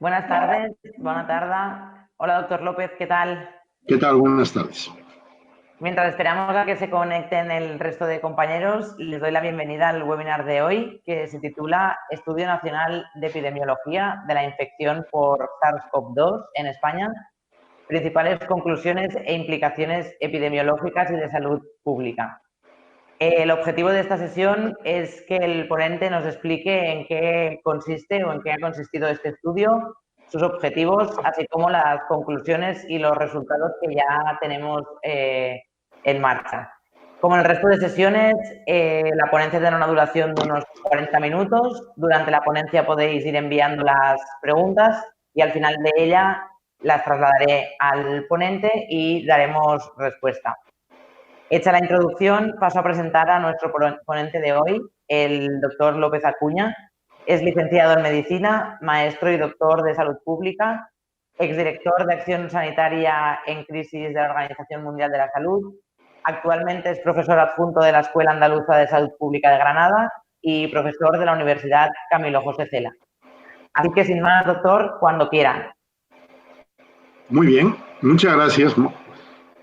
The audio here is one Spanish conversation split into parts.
Buenas tardes, buena tarde. Hola, doctor López, ¿qué tal? ¿Qué tal? Buenas tardes. Mientras esperamos a que se conecten el resto de compañeros, les doy la bienvenida al webinar de hoy, que se titula Estudio Nacional de Epidemiología de la Infección por SARS-CoV-2 en España, principales conclusiones e implicaciones epidemiológicas y de salud pública. El objetivo de esta sesión es que el ponente nos explique en qué consiste o en qué ha consistido este estudio, sus objetivos, así como las conclusiones y los resultados que ya tenemos en marcha. Como en el resto de sesiones, la ponencia tendrá una duración de unos 40 minutos. Durante la ponencia podéis ir enviando las preguntas y al final de ella las trasladaré al ponente y daremos respuesta. Hecha la introducción, paso a presentar a nuestro ponente de hoy, el doctor López Acuña. Es licenciado en Medicina, maestro y doctor de Salud Pública, exdirector de Acción Sanitaria en Crisis de la Organización Mundial de la Salud. Actualmente es profesor adjunto de la Escuela Andaluza de Salud Pública de Granada y profesor de la Universidad Camilo José Cela. Así que, sin más, doctor, cuando quiera. Muy bien, muchas gracias.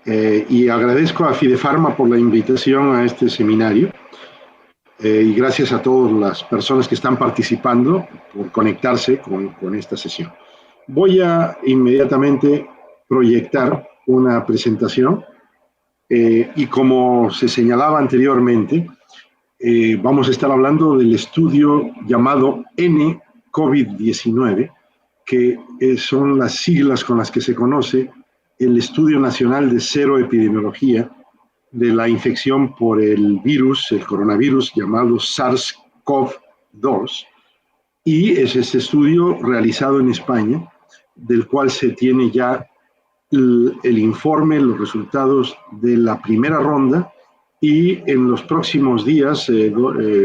Y agradezco a Fidefarma por la invitación a este seminario. Y gracias a todas las personas que están participando por conectarse con esta sesión. Voy a inmediatamente proyectar una presentación y como se señalaba anteriormente, vamos a estar hablando del estudio llamado N-COVID-19, que son las siglas con las que se conoce el Estudio Nacional de Cero Epidemiología de la infección por el virus, el coronavirus llamado SARS-CoV-2, y es este estudio realizado en España, del cual se tiene ya el informe, los resultados de la primera ronda, y en los próximos días,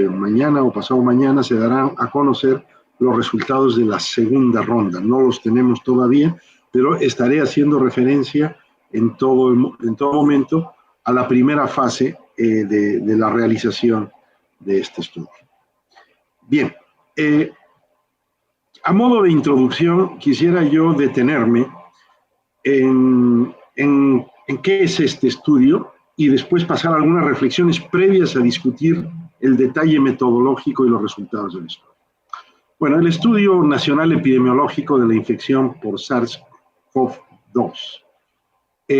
mañana o pasado mañana, se darán a conocer los resultados de la segunda ronda. No los tenemos todavía, pero estaré haciendo referencia en todo momento a la primera fase de la realización de este estudio. Bien, a modo de introducción, quisiera yo detenerme en qué es este estudio y después pasar a algunas reflexiones previas a discutir el detalle metodológico y los resultados del estudio. Bueno, el Estudio Nacional Epidemiológico de la Infección por SARS-CoV-2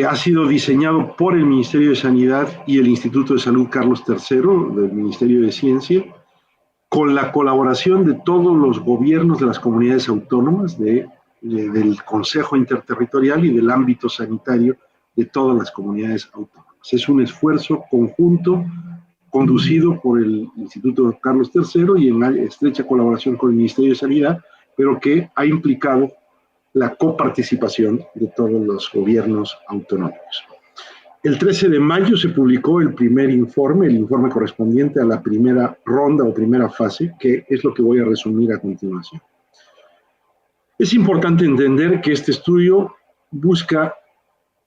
ha sido diseñado por el Ministerio de Sanidad y el Instituto de Salud Carlos III del Ministerio de Ciencia, con la colaboración de todos los gobiernos de las comunidades autónomas, del Consejo Interterritorial y del ámbito sanitario de todas las comunidades autónomas. Es un esfuerzo conjunto conducido por el Instituto Carlos III y en estrecha colaboración con el Ministerio de Sanidad, pero que ha implicado la coparticipación de todos los gobiernos autonómicos. El 13 de mayo se publicó el primer informe, el informe correspondiente a la primera ronda o primera fase, que es lo que voy a resumir a continuación. Es importante entender que este estudio busca,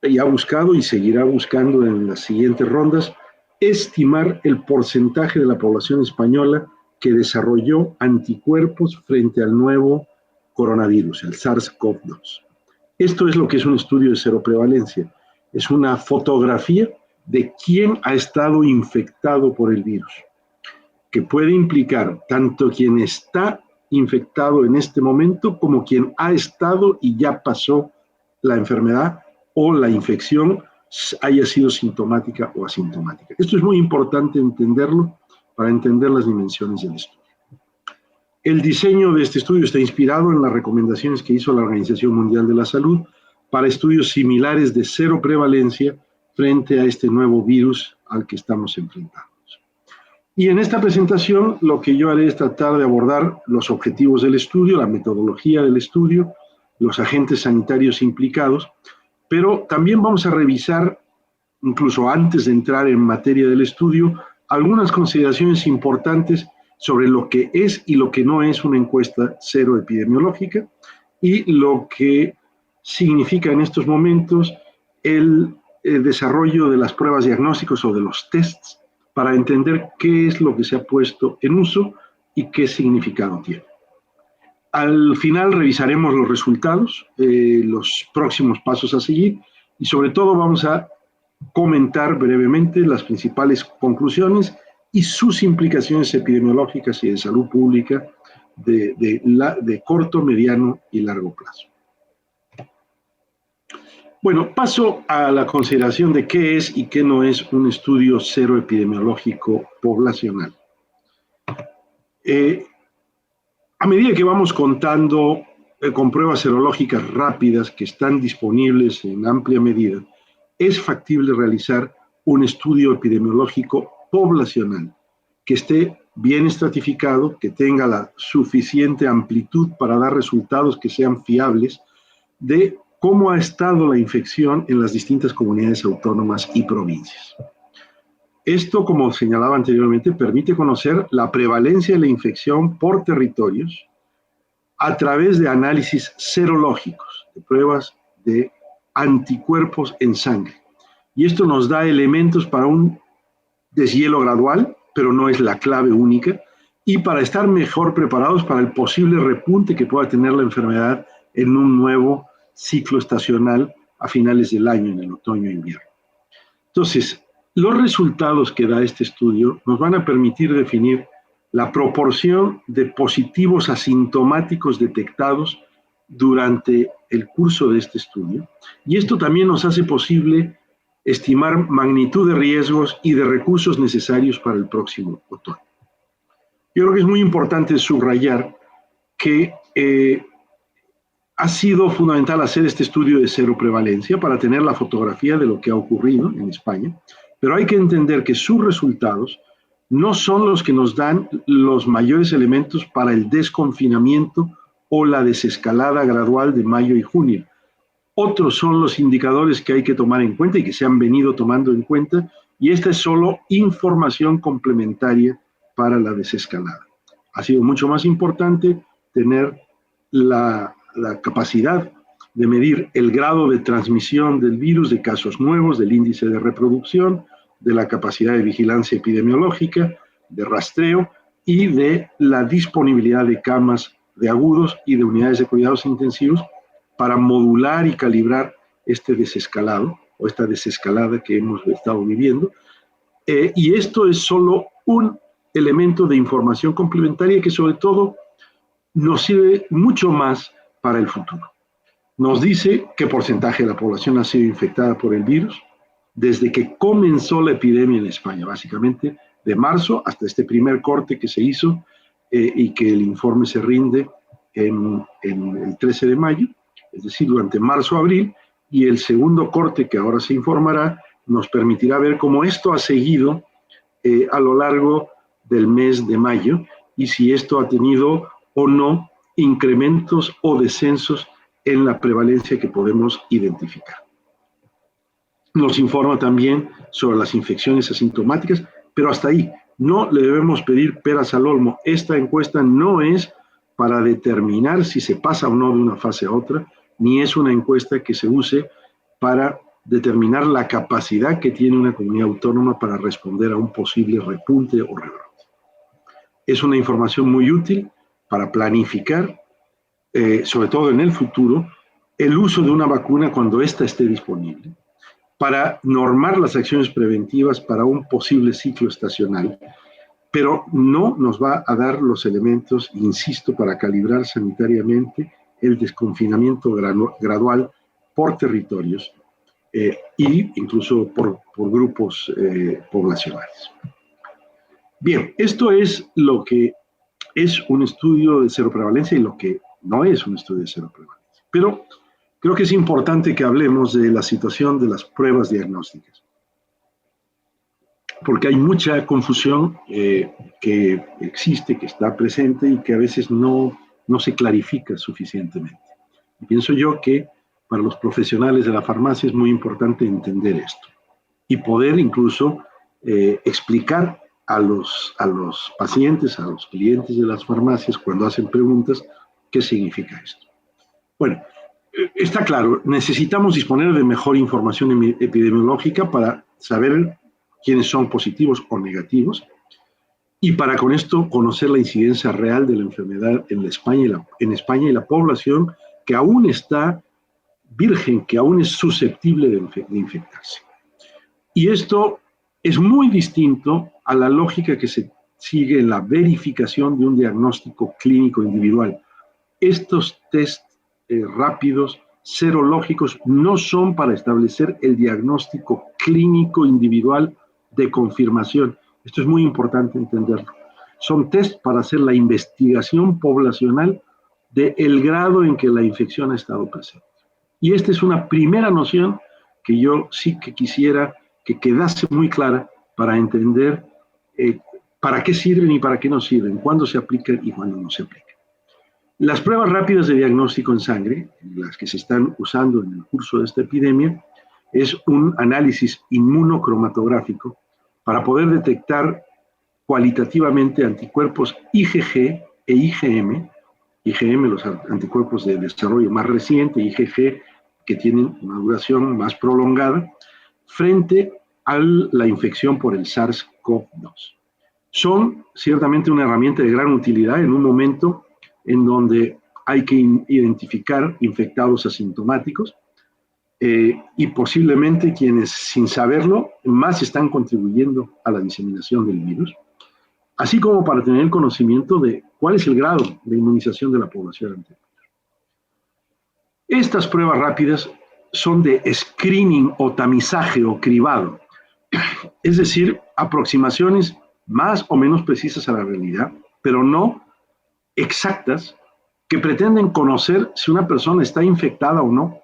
y ha buscado y seguirá buscando en las siguientes rondas, estimar el porcentaje de la población española que desarrolló anticuerpos frente al nuevo coronavirus, el SARS-CoV-2. Esto es lo que es un estudio de cero prevalencia. Es una fotografía de quién ha estado infectado por el virus, que puede implicar tanto quien está infectado en este momento como quien ha estado y ya pasó la enfermedad o la infección, haya sido sintomática o asintomática. Esto es muy importante entenderlo para entender las dimensiones del estudio. El diseño de este estudio está inspirado en las recomendaciones que hizo la Organización Mundial de la Salud para estudios similares de cero prevalencia frente a este nuevo virus al que estamos enfrentándonos. Y en esta presentación lo que yo haré es tratar de abordar los objetivos del estudio, la metodología del estudio, los agentes sanitarios implicados, pero también vamos a revisar, incluso antes de entrar en materia del estudio, algunas consideraciones importantes sobre lo que es y lo que no es una encuesta cero epidemiológica y lo que significa en estos momentos el desarrollo de las pruebas diagnósticas o de los tests para entender qué es lo que se ha puesto en uso y qué significado tiene. Al final revisaremos los resultados, los próximos pasos a seguir y sobre todo vamos a comentar brevemente las principales conclusiones y sus implicaciones epidemiológicas y de salud pública de corto, mediano y largo plazo. Bueno, paso a la consideración de qué es y qué no es un estudio seroepidemiológico poblacional. A medida que vamos contando con pruebas serológicas rápidas que están disponibles en amplia medida, es factible realizar un estudio epidemiológico poblacional que esté bien estratificado, que tenga la suficiente amplitud para dar resultados que sean fiables de cómo ha estado la infección en las distintas comunidades autónomas y provincias. Esto, como señalaba anteriormente, permite conocer la prevalencia de la infección por territorios a través de análisis serológicos, de pruebas de anticuerpos en sangre. Y esto nos da elementos para un deshielo gradual, pero no es la clave única, y para estar mejor preparados para el posible repunte que pueda tener la enfermedad en un nuevo ciclo estacional a finales del año, en el otoño e invierno. Entonces, los resultados que da este estudio nos van a permitir definir la proporción de positivos asintomáticos detectados durante el curso de este estudio, y esto también nos hace posible estimar magnitud de riesgos y de recursos necesarios para el próximo otoño. Yo creo que es muy importante subrayar que ha sido fundamental hacer este estudio de seroprevalencia para tener la fotografía de lo que ha ocurrido en España, pero hay que entender que sus resultados no son los que nos dan los mayores elementos para el desconfinamiento o la desescalada gradual de mayo y junio. Otros son los indicadores que hay que tomar en cuenta y que se han venido tomando en cuenta, y esta es solo información complementaria para la desescalada. Ha sido mucho más importante tener la capacidad de medir el grado de transmisión del virus, de casos nuevos, del índice de reproducción, de la capacidad de vigilancia epidemiológica, de rastreo y de la disponibilidad de camas de agudos y de unidades de cuidados intensivos para modular y calibrar este desescalado o esta desescalada que hemos estado viviendo. Y esto es solo un elemento de información complementaria que sobre todo nos sirve mucho más para el futuro. Nos dice qué porcentaje de la población ha sido infectada por el virus desde que comenzó la epidemia en España, básicamente de marzo hasta este primer corte que se hizo y que el informe se rinde en el 13 de mayo, es decir, durante marzo-abril, y el segundo corte que ahora se informará nos permitirá ver cómo esto ha seguido a lo largo del mes de mayo y si esto ha tenido o no incrementos o descensos en la prevalencia que podemos identificar. Nos informa también sobre las infecciones asintomáticas, pero hasta ahí no le debemos pedir peras al olmo. Esta encuesta no es para determinar si se pasa o no de una fase a otra, ni es una encuesta que se use para determinar la capacidad que tiene una comunidad autónoma para responder a un posible repunte o rebrote. Es una información muy útil para planificar, sobre todo en el futuro, el uso de una vacuna cuando ésta esté disponible, para normar las acciones preventivas para un posible ciclo estacional, pero no nos va a dar los elementos, insisto, para calibrar sanitariamente el desconfinamiento gradual por territorios e incluso por grupos poblacionales. Bien, esto es lo que es un estudio de seroprevalencia y lo que no es un estudio de seroprevalencia. Pero creo que es importante que hablemos de la situación de las pruebas diagnósticas, porque hay mucha confusión que existe, que está presente y que a veces no se clarifica suficientemente. Y pienso yo que para los profesionales de la farmacia es muy importante entender esto y poder incluso explicar a los pacientes, a los clientes de las farmacias cuando hacen preguntas, qué significa esto. Bueno, está claro, necesitamos disponer de mejor información epidemiológica para saber quiénes son positivos o negativos y para con esto conocer la incidencia real de la enfermedad en España y la población que aún está virgen, que aún es susceptible de infectarse. Y esto es muy distinto a la lógica que se sigue en la verificación de un diagnóstico clínico individual. Estos test rápidos, serológicos, no son para establecer el diagnóstico clínico individual de confirmación. Esto es muy importante entenderlo. Son test para hacer la investigación poblacional del grado en que la infección ha estado presente. Y esta es una primera noción que yo sí que quisiera que quedase muy clara para entender para qué sirven y para qué no sirven, cuándo se aplican y cuándo no se aplican. Las pruebas rápidas de diagnóstico en sangre, las que se están usando en el curso de esta epidemia, es un análisis inmunocromatográfico para poder detectar cualitativamente anticuerpos IgG e IgM, IgM los anticuerpos de desarrollo más reciente, IgG que tienen una duración más prolongada, frente a la infección por el SARS-CoV-2. Son ciertamente una herramienta de gran utilidad en un momento en donde hay que identificar infectados asintomáticos y posiblemente quienes sin saberlo más están contribuyendo a la diseminación del virus, así como para tener conocimiento de cuál es el grado de inmunización de la población ante el virus. Estas pruebas rápidas son de screening o tamizaje o cribado, es decir, aproximaciones más o menos precisas a la realidad, pero no exactas, que pretenden conocer si una persona está infectada o no,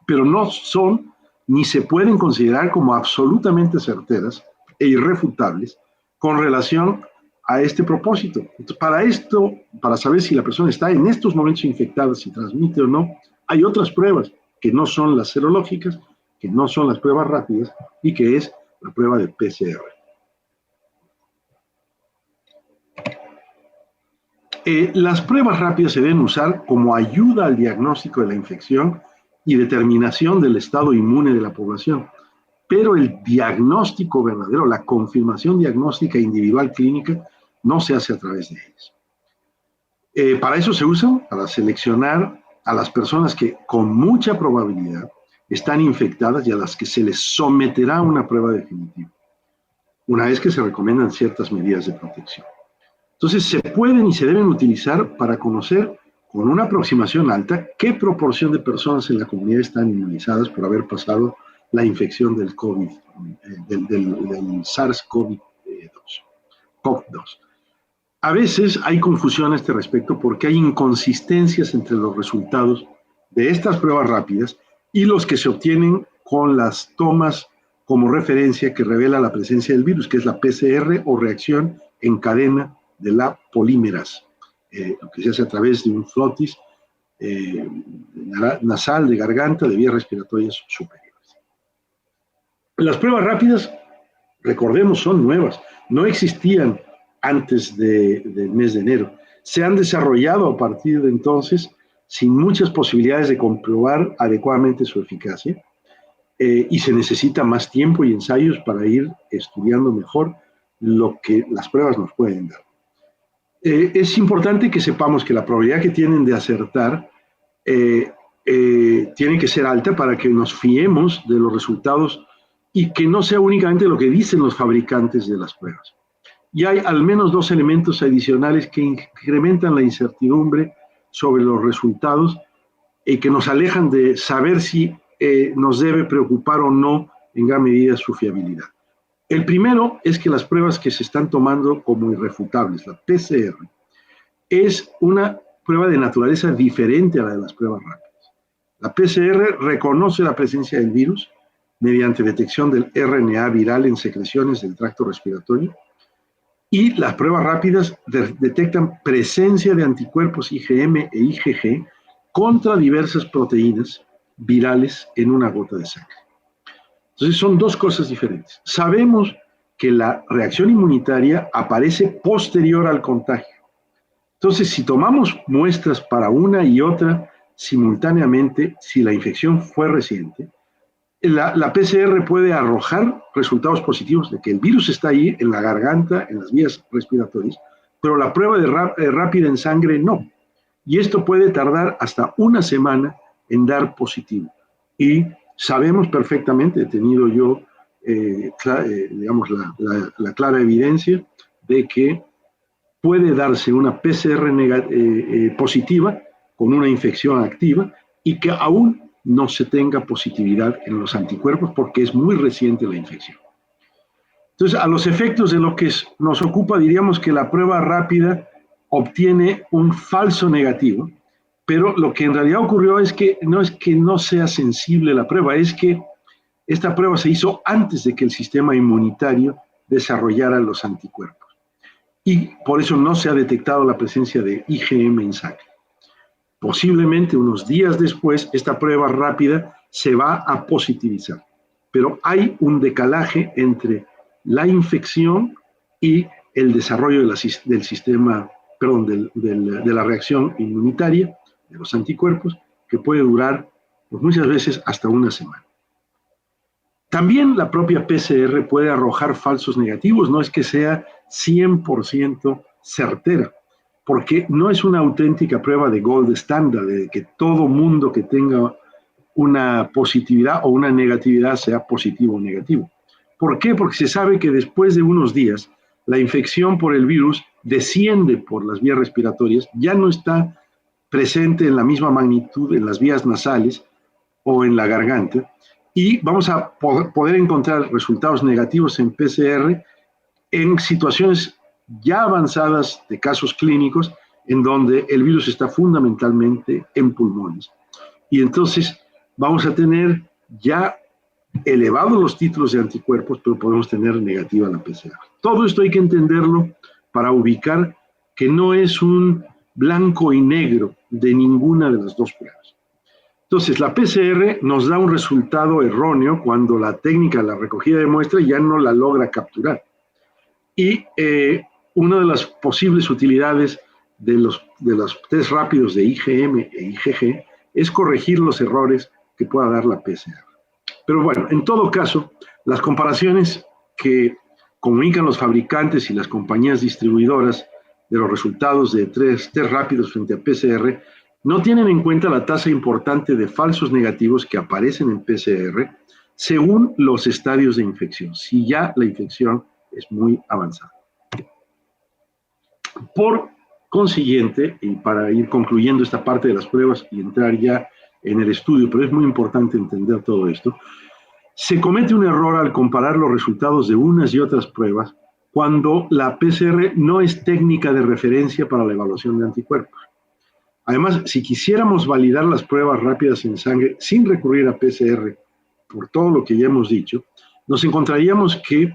pero no son ni se pueden considerar como absolutamente certeras e irrefutables con relación a este propósito. Entonces, para esto, para saber si la persona está en estos momentos infectada, si transmite o no, hay otras pruebas que no son las serológicas, que no son las pruebas rápidas y que es la prueba de PCR. Las pruebas rápidas se deben usar como ayuda al diagnóstico de la infección y determinación del estado inmune de la población, pero el diagnóstico verdadero, la confirmación diagnóstica individual clínica, no se hace a través de ellas. Para eso se usan, para seleccionar a las personas que con mucha probabilidad están infectadas y a las que se les someterá a una prueba definitiva, una vez que se recomiendan ciertas medidas de protección. Entonces, se pueden y se deben utilizar para conocer con una aproximación alta qué proporción de personas en la comunidad están inmunizadas por haber pasado la infección del COVID, del SARS-CoV-2. A veces hay confusión a este respecto porque hay inconsistencias entre los resultados de estas pruebas rápidas y los que se obtienen con las tomas como referencia que revela la presencia del virus, que es la PCR o reacción en cadena de la polímerasa, que se hace a través de un flotis nasal, de garganta, de vías respiratorias superiores. Las pruebas rápidas, recordemos, son nuevas, no existían antes del mes de enero. Se han desarrollado a partir de entonces sin muchas posibilidades de comprobar adecuadamente su eficacia y se necesita más tiempo y ensayos para ir estudiando mejor lo que las pruebas nos pueden dar. Es importante que sepamos que la probabilidad que tienen de acertar tiene que ser alta para que nos fiemos de los resultados y que no sea únicamente lo que dicen los fabricantes de las pruebas. Y hay al menos dos elementos adicionales que incrementan la incertidumbre sobre los resultados y que nos alejan de saber si nos debe preocupar o no en gran medida su fiabilidad. El primero es que las pruebas que se están tomando como irrefutables, la PCR, es una prueba de naturaleza diferente a la de las pruebas rápidas. La PCR reconoce la presencia del virus mediante detección del RNA viral en secreciones del tracto respiratorio y las pruebas rápidas detectan presencia de anticuerpos IgM e IgG contra diversas proteínas virales en una gota de sangre. Entonces son dos cosas diferentes. Sabemos que la reacción inmunitaria aparece posterior al contagio. Entonces, si tomamos muestras para una y otra simultáneamente, si la infección fue reciente, la PCR puede arrojar resultados positivos de que el virus está ahí en la garganta, en las vías respiratorias, pero la prueba rápida en sangre no. Y esto puede tardar hasta una semana en dar positivo. Y sabemos perfectamente, he tenido yo, digamos, la clara evidencia de que puede darse una PCR positiva con una infección activa y que aún no se tenga positividad en los anticuerpos porque es muy reciente la infección. Entonces, a los efectos de lo que nos ocupa, diríamos que la prueba rápida obtiene un falso negativo, pero lo que en realidad ocurrió es que no sea sensible la prueba, es que esta prueba se hizo antes de que el sistema inmunitario desarrollara los anticuerpos. Y por eso no se ha detectado la presencia de IgM en sangre. Posiblemente unos días después, esta prueba rápida se va a positivizar. Pero hay un decalaje entre la infección y el desarrollo del sistema, perdón, de la reacción inmunitaria, de los anticuerpos, que puede durar pues, muchas veces hasta una semana. También la propia PCR puede arrojar falsos negativos, no es que sea 100% certera, porque no es una auténtica prueba de gold standard, de que todo mundo que tenga una positividad o una negatividad sea positivo o negativo. ¿Por qué? Porque se sabe que después de unos días la infección por el virus desciende por las vías respiratorias, ya no está presente en la misma magnitud en las vías nasales o en la garganta, y vamos a poder encontrar resultados negativos en PCR en situaciones ya avanzadas de casos clínicos en donde el virus está fundamentalmente en pulmones. Y entonces vamos a tener ya elevados los títulos de anticuerpos, pero podemos tener negativa la PCR. Todo esto hay que entenderlo para ubicar que no es un blanco y negro de ninguna de las dos pruebas. Entonces, la PCR nos da un resultado erróneo cuando la técnica de la recogida de muestra ya no la logra capturar. Y una de las posibles utilidades de los test rápidos de IgM e IgG es corregir los errores que pueda dar la PCR. Pero bueno, en todo caso, las comparaciones que comunican los fabricantes y las compañías distribuidoras de los resultados de test rápidos frente a PCR no tienen en cuenta la tasa importante de falsos negativos que aparecen en PCR según los estadios de infección, si ya la infección es muy avanzada. Por consiguiente, y para ir concluyendo esta parte de las pruebas y entrar ya en el estudio, pero es muy importante entender todo esto, se comete un error al comparar los resultados de unas y otras pruebas cuando la PCR no es técnica de referencia para la evaluación de anticuerpos. Además, si quisiéramos validar las pruebas rápidas en sangre sin recurrir a PCR, por todo lo que ya hemos dicho, nos encontraríamos que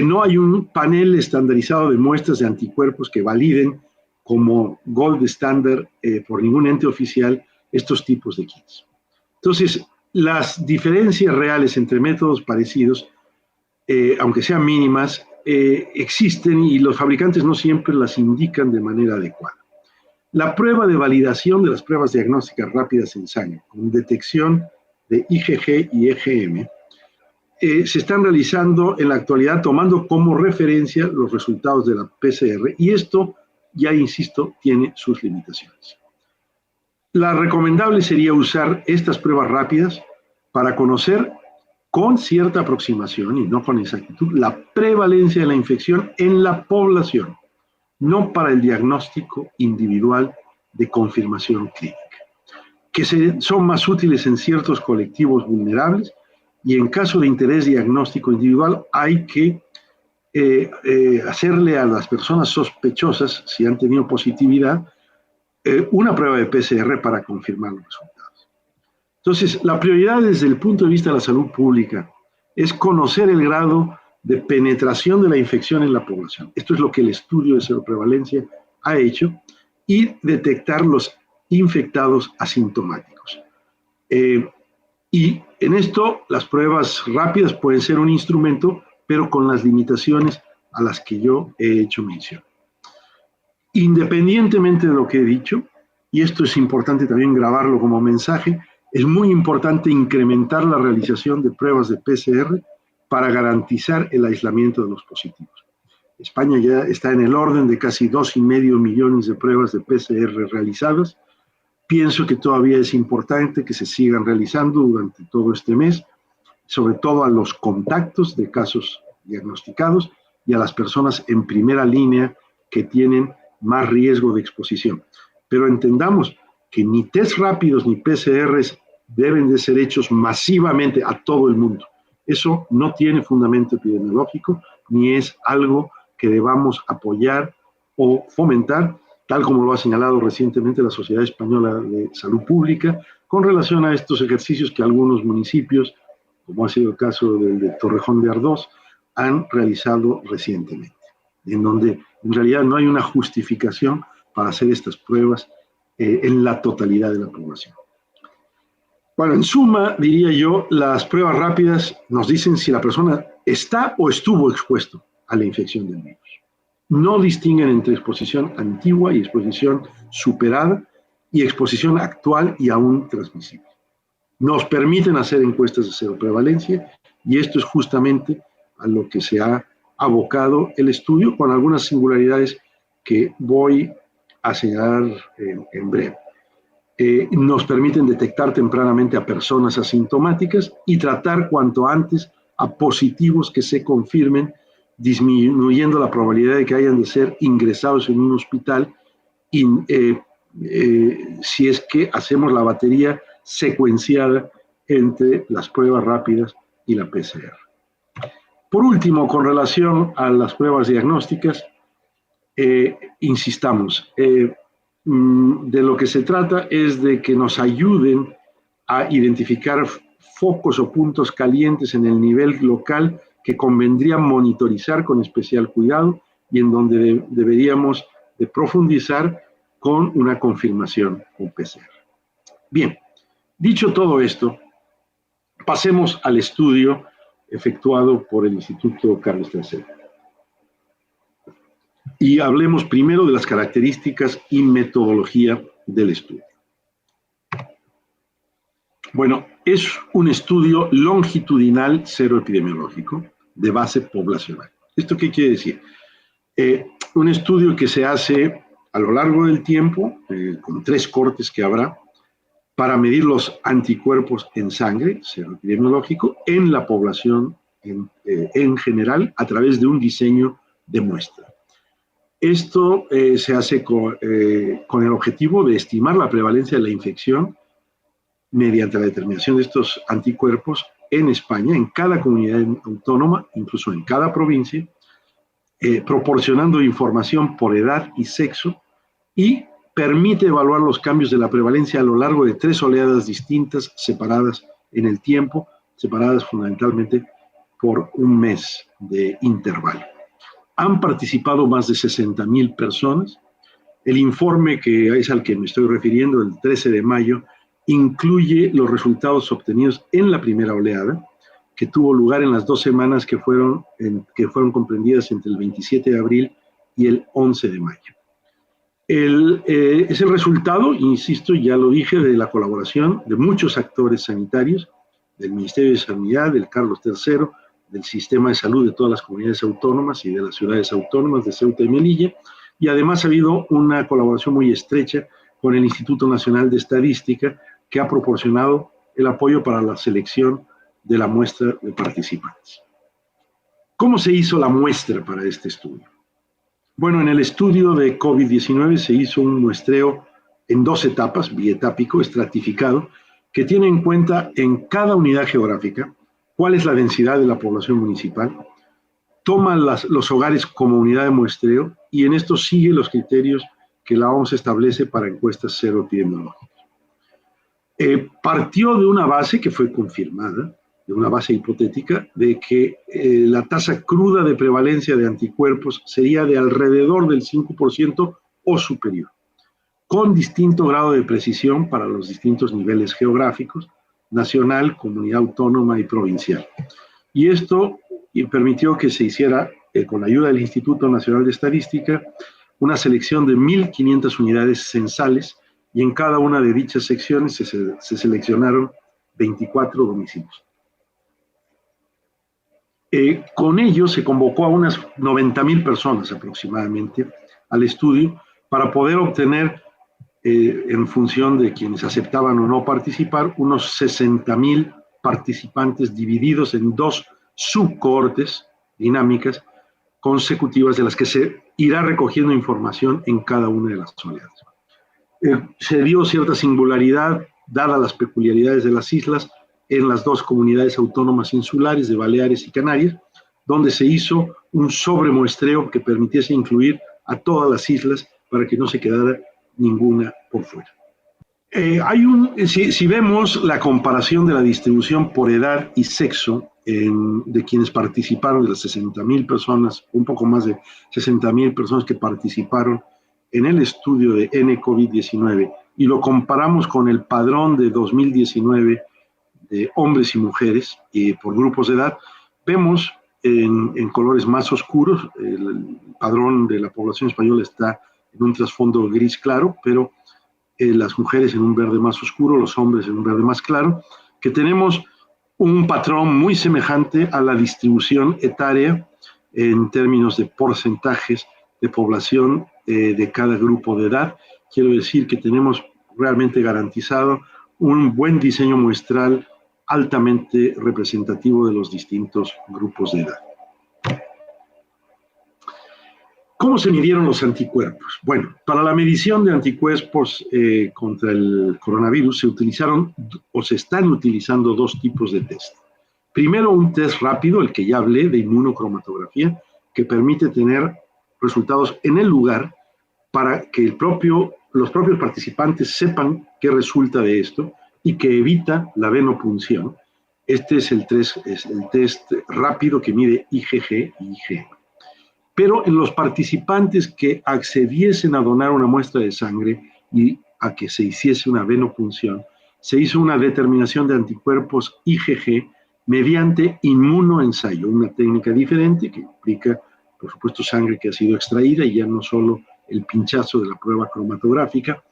no hay un panel estandarizado de muestras de anticuerpos que validen como gold standard por ningún ente oficial estos tipos de kits. Entonces, las diferencias reales entre métodos parecidos, aunque sean mínimas, existen y los fabricantes no siempre las indican de manera adecuada. La prueba de validación de las pruebas diagnósticas rápidas en sangre con detección de IgG y IgM se están realizando en la actualidad tomando como referencia los resultados de la PCR y esto, ya insisto, tiene sus limitaciones. La recomendable sería usar estas pruebas rápidas para conocer con cierta aproximación y no con exactitud la prevalencia de la infección en la población, no para el diagnóstico individual de confirmación clínica, que son más útiles en ciertos colectivos vulnerables y en caso de interés diagnóstico individual hay que hacerle a las personas sospechosas, si han tenido positividad, una prueba de PCR para confirmar los resultados. Entonces, la prioridad desde el punto de vista de la salud pública es conocer el grado de penetración de la infección en la población. Esto es lo que el estudio de seroprevalencia ha hecho y detectar los infectados asintomáticos. Y en esto las pruebas rápidas pueden ser un instrumento, pero con las limitaciones a las que yo he hecho mención. Independientemente de lo que he dicho, y esto es importante también grabarlo como mensaje, Es muy importante incrementar la realización de pruebas de PCR para garantizar el aislamiento de los positivos. España ya está en el orden de casi 2,5 millones de pruebas de PCR realizadas. Pienso que todavía es importante que se sigan realizando durante todo este mes, sobre todo a los contactos de casos diagnosticados y a las personas en primera línea que tienen más riesgo de exposición. Pero entendamos que ni test rápidos ni PCRs deben de ser hechos masivamente a todo el mundo. Eso no tiene fundamento epidemiológico, ni es algo que debamos apoyar o fomentar, tal como lo ha señalado recientemente la Sociedad Española de Salud Pública, con relación a estos ejercicios que algunos municipios, como ha sido el caso del de Torrejón de Ardós, han realizado recientemente, en donde en realidad no hay una justificación para hacer estas pruebas en la totalidad de la población. Bueno, en suma, diría yo, las pruebas rápidas nos dicen si la persona está o estuvo expuesto a la infección del virus. No distinguen entre exposición antigua y exposición superada y exposición actual y aún transmisible. Nos permiten hacer encuestas de seroprevalencia y esto es justamente a lo que se ha abocado el estudio, con algunas singularidades que voy a señalar en breve. Nos permiten detectar tempranamente a personas asintomáticas y tratar cuanto antes a positivos que se confirmen, disminuyendo la probabilidad de que hayan de ser ingresados en un hospital si es que hacemos la batería secuenciada entre las pruebas rápidas y la PCR. Por último, con relación a las pruebas diagnósticas, insistamos, de lo que se trata es de que nos ayuden a identificar focos o puntos calientes en el nivel local que convendría monitorizar con especial cuidado y en donde deberíamos de profundizar con una confirmación con PCR. Bien, dicho todo esto, pasemos al estudio efectuado por el Instituto Carlos III. Y hablemos primero de las características y metodología del estudio. Bueno, es un estudio longitudinal seroepidemiológico de base poblacional. ¿Esto qué quiere decir? Un estudio que se hace a lo largo del tiempo, con 3 cortes que habrá, para medir los anticuerpos en sangre, seroepidemiológico, en la población en general, a través de un diseño de muestra. Esto se hace con el objetivo de estimar la prevalencia de la infección mediante la determinación de estos anticuerpos en España, en cada comunidad autónoma, incluso en cada provincia, proporcionando información por edad y sexo, y permite evaluar los cambios de la prevalencia a lo largo de 3 oleadas distintas, separadas en el tiempo, separadas fundamentalmente por un mes de intervalo. Han participado más de 60,000 personas. El informe, que es al que me estoy refiriendo, el 13 de mayo, incluye los resultados obtenidos en la primera oleada, que tuvo lugar en las 2 semanas que fueron comprendidas entre el 27 de abril y el 11 de mayo. Es el resultado, insisto, ya lo dije, de la colaboración de muchos actores sanitarios, del Ministerio de Sanidad, del Carlos III, del sistema de salud de todas las comunidades autónomas y de las ciudades autónomas de Ceuta y Melilla, y además ha habido una colaboración muy estrecha con el Instituto Nacional de Estadística, que ha proporcionado el apoyo para la selección de la muestra de participantes. ¿Cómo se hizo la muestra para este estudio? Bueno, en el estudio de COVID-19 se hizo un muestreo en 2 etapas, bietápico, estratificado, que tiene en cuenta en cada unidad geográfica cuál es la densidad de la población municipal, toma los hogares como unidad de muestreo y en esto sigue los criterios que la OMS establece para encuestas seroepidemiológicas. Partió de una base que fue confirmada, de una base hipotética, de que la tasa cruda de prevalencia de anticuerpos sería de alrededor del 5% o superior, con distinto grado de precisión para los distintos niveles geográficos, nacional, comunidad autónoma y provincial. Y esto permitió que se hiciera, con la ayuda del Instituto Nacional de Estadística, una selección de 1,500 unidades censales y en cada una de dichas secciones se seleccionaron 24 domicilios. Con ello se convocó a unas 90,000 personas aproximadamente al estudio para poder obtener, en función de quienes aceptaban o no participar, unos 60,000 participantes divididos en 2 subcohortes dinámicas consecutivas de las que se irá recogiendo información en cada una de las oleadas. Se dio cierta singularidad, dadas las peculiaridades de las islas, en las 2 comunidades autónomas insulares de Baleares y Canarias, donde se hizo un sobremuestreo que permitiese incluir a todas las islas para que no se quedara ninguna por fuera. Si vemos la comparación de la distribución por edad y sexo de quienes participaron, de las 60,000 personas, un poco más de 60,000 personas que participaron en el estudio de N-COVID-19, y lo comparamos con el padrón de 2019 de hombres y mujeres por grupos de edad, vemos en colores más oscuros. El padrón de la población española está en un trasfondo gris claro, pero las mujeres en un verde más oscuro, los hombres en un verde más claro, que tenemos un patrón muy semejante a la distribución etaria en términos de porcentajes de población de cada grupo de edad. Quiero decir que tenemos realmente garantizado un buen diseño muestral altamente representativo de los distintos grupos de edad. ¿Cómo se midieron los anticuerpos? Bueno, para la medición de anticuerpos contra el coronavirus se utilizaron o se están utilizando 2 tipos de test. Primero, un test rápido, el que ya hablé, de inmunocromatografía, que permite tener resultados en el lugar para que los propios participantes sepan qué resulta de esto y que evita la venopunción. Este es el test rápido que mide IgG y IgM. Pero en los participantes que accediesen a donar una muestra de sangre y a que se hiciese una venopunción, se hizo una determinación de anticuerpos IgG mediante inmunoensayo, una técnica diferente que implica, por supuesto, sangre que ha sido extraída y ya no solo el pinchazo de la prueba cromatográfica,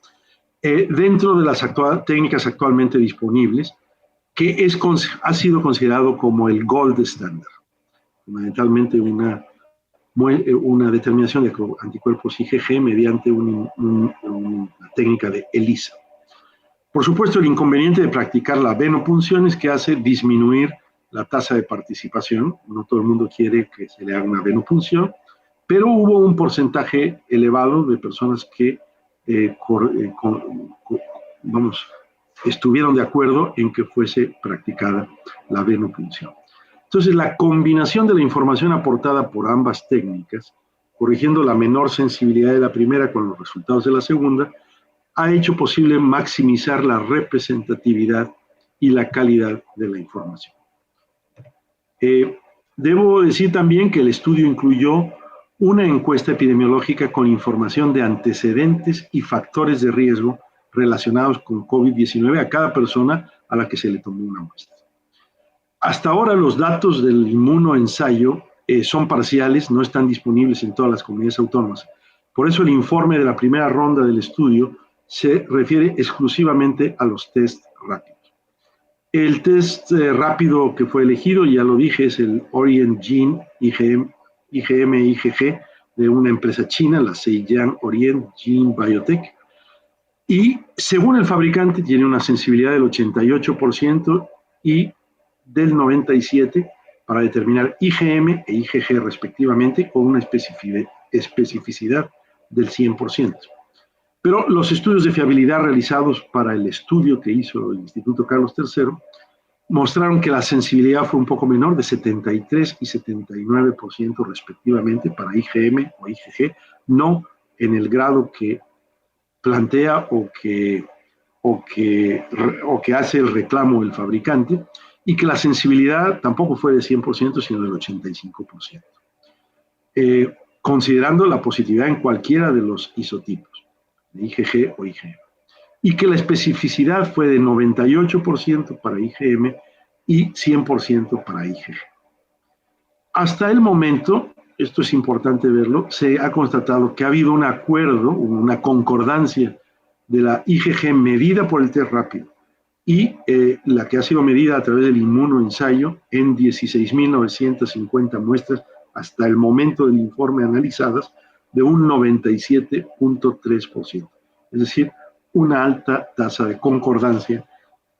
dentro de las técnicas actualmente disponibles, que ha sido considerado como el gold standard, fundamentalmente una determinación de anticuerpos IgG mediante una técnica de ELISA. Por supuesto, el inconveniente de practicar la venopunción es que hace disminuir la tasa de participación. No todo el mundo quiere que se le haga una venopunción, pero hubo un porcentaje elevado de personas que estuvieron de acuerdo en que fuese practicada la venopunción. Entonces, la combinación de la información aportada por ambas técnicas, corrigiendo la menor sensibilidad de la primera con los resultados de la segunda, ha hecho posible maximizar la representatividad y la calidad de la información. Debo decir también que el estudio incluyó una encuesta epidemiológica con información de antecedentes y factores de riesgo relacionados con COVID-19 a cada persona a la que se le tomó una muestra. Hasta ahora los datos del inmunoensayo son parciales, no están disponibles en todas las comunidades autónomas. Por eso el informe de la primera ronda del estudio se refiere exclusivamente a los test rápidos. El test rápido que fue elegido, ya lo dije, es el Orient Gene IgM-IgG de una empresa china, la Zhejiang Orient Gene Biotech, y según el fabricante tiene una sensibilidad del 88% y del 97% para determinar IgM e IgG respectivamente, con una especificidad del 100%. Pero los estudios de fiabilidad realizados para el estudio que hizo el Instituto Carlos III mostraron que la sensibilidad fue un poco menor, de 73 y 79% respectivamente para IgM o IgG, no en el grado que plantea o que hace el reclamo el fabricante, y que la sensibilidad tampoco fue de 100%, sino del 85%, considerando la positividad en cualquiera de los isotipos, de IgG o IgM, y que la especificidad fue de 98% para IgM y 100% para IgG. Hasta el momento, esto es importante verlo, se ha constatado que ha habido un acuerdo, una concordancia de la IgG medida por el test rápido y la que ha sido medida a través del inmunoensayo en 16.950 muestras hasta el momento del informe analizadas, de un 97.3%. Es decir, una alta tasa de concordancia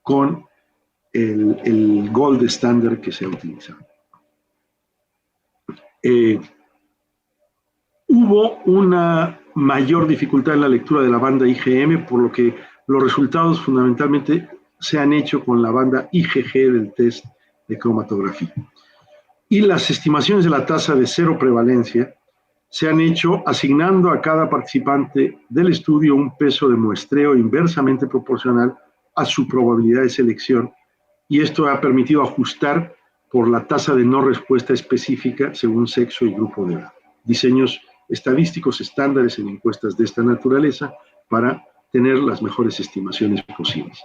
con el gold standard que se ha utilizado. Hubo una mayor dificultad en la lectura de la banda IgM, por lo que los resultados fundamentalmente se han hecho con la banda IgG del test de cromatografía. Y las estimaciones de la tasa de cero prevalencia se han hecho asignando a cada participante del estudio un peso de muestreo inversamente proporcional a su probabilidad de selección, y esto ha permitido ajustar por la tasa de no respuesta específica según sexo y grupo de edad. Diseños estadísticos estándares en encuestas de esta naturaleza para tener las mejores estimaciones posibles.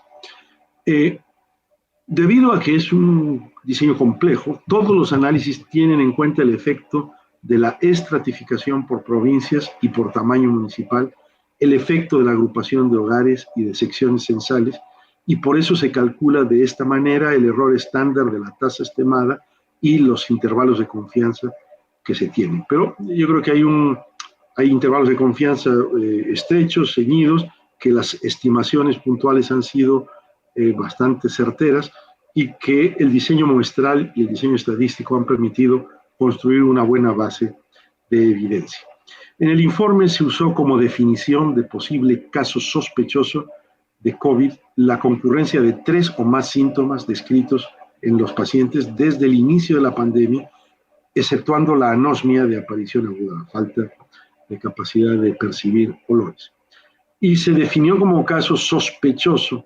Debido a que es un diseño complejo, todos los análisis tienen en cuenta el efecto de la estratificación por provincias y por tamaño municipal, el efecto de la agrupación de hogares y de secciones censales, y por eso se calcula de esta manera el error estándar de la tasa estimada y los intervalos de confianza que se tienen. Pero yo creo que hay intervalos de confianza estrechos, ceñidos, que las estimaciones puntuales han sido bastante certeras y que el diseño muestral y el diseño estadístico han permitido construir una buena base de evidencia. En el informe se usó como definición de posible caso sospechoso de COVID la concurrencia de 3 o más síntomas descritos en los pacientes desde el inicio de la pandemia, exceptuando la anosmia de aparición aguda, la falta de capacidad de percibir olores. Y se definió como caso sospechoso